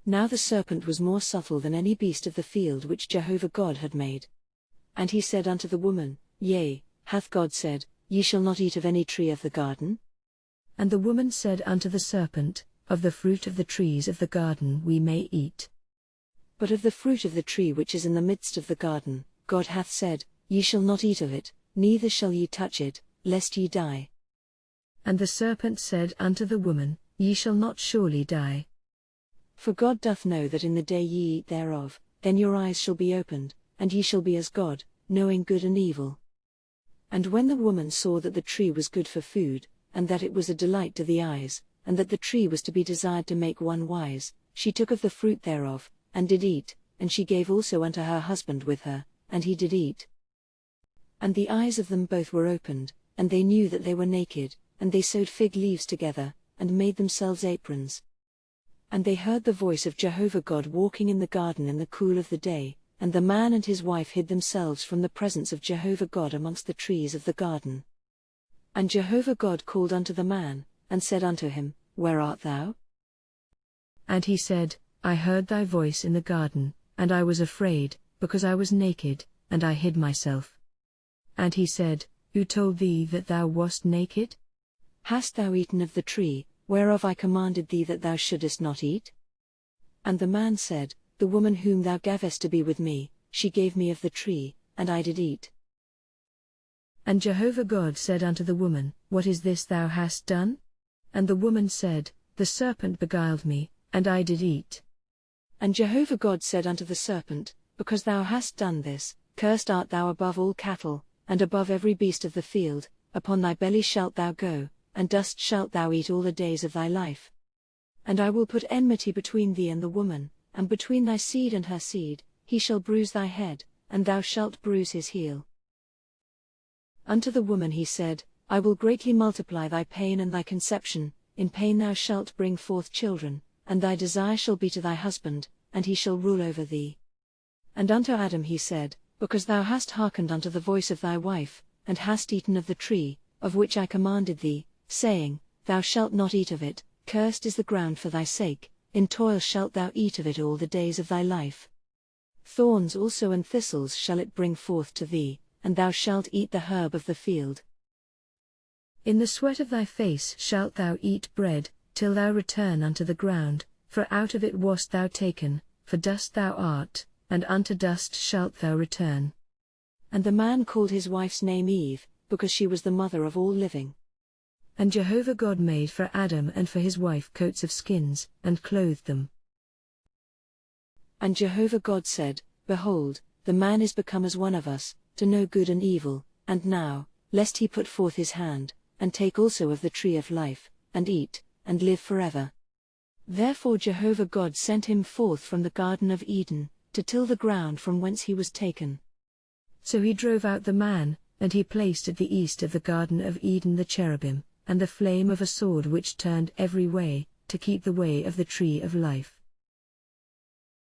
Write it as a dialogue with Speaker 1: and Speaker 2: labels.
Speaker 1: Now the serpent was more subtle than any beast of the field which Jehovah God had made. And he said unto the woman, Yea, hath God said, Ye shall not eat of any tree of the garden? And the woman said unto the serpent, Of the fruit of the trees of the garden we may eat. But of the fruit of the tree which is in the midst of the garden, God hath said, Ye shall not eat of it, neither shall ye touch it, lest ye die. And the serpent said unto the woman, Ye shall not surely die. For God doth know that in the day ye eat thereof, then your eyes shall be opened, and ye shall be as God, knowing good and evil. And when the woman saw that the tree was good for food, and that it was a delight to the eyes, and that the tree was to be desired to make one wise, she took of the fruit thereof, and did eat, and she gave also unto her husband with her, and he did eat. And the eyes of them both were opened, and they knew that they were naked, and they sewed fig leaves together, and made themselves aprons. And they heard the voice of Jehovah God walking in the garden in the cool of the day, and the man and his wife hid themselves from the presence of Jehovah God amongst the trees of the garden. And Jehovah God called unto the man, and said unto him, Where art thou? And he said, I heard thy voice in the garden, and I was afraid, because I was naked, and I hid myself. And he said, Who told thee that thou wast naked? Hast thou eaten of the tree, whereof I commanded thee that thou shouldest not eat? And the man said, The woman whom thou gavest to be with me, she gave me of the tree, and I did eat. And Jehovah God said unto the woman, What is this thou hast done? And the woman said, The serpent beguiled me, and I did eat. And Jehovah God said unto the serpent, Because thou hast done this, cursed art thou above all cattle, and above every beast of the field, upon thy belly shalt thou go, and dust shalt thou eat all the days of thy life. And I will put enmity between thee and the woman, and between thy seed and her seed, he shall bruise thy head, and thou shalt bruise his heel. Unto the woman he said, I will greatly multiply thy pain and thy conception, in pain thou shalt bring forth children, and thy desire shall be to thy husband, and he shall rule over thee. And unto Adam he said, Because thou hast hearkened unto the voice of thy wife, and hast eaten of the tree, of which I commanded thee, saying, Thou shalt not eat of it, cursed is the ground for thy sake, in toil shalt thou eat of it all the days of thy life. Thorns also and thistles shall it bring forth to thee, and thou shalt eat the herb of the field. In the sweat of thy face shalt thou eat bread, till thou return unto the ground, for out of it wast thou taken, for dust thou art, and unto dust shalt thou return. And the man called his wife's name Eve, because she was the mother of all living. And Jehovah God made for Adam and for his wife coats of skins, and clothed them. And Jehovah God said, Behold, the man is become as one of us, to know good and evil, and now, lest he put forth his hand, and take also of the tree of life, and eat, and live forever. Therefore Jehovah God sent him forth from the Garden of Eden, to till the ground from whence he was taken. So he drove out the man, and he placed at the east of the Garden of Eden the cherubim, and the flame of a sword which turned every way, to keep the way of the tree of life.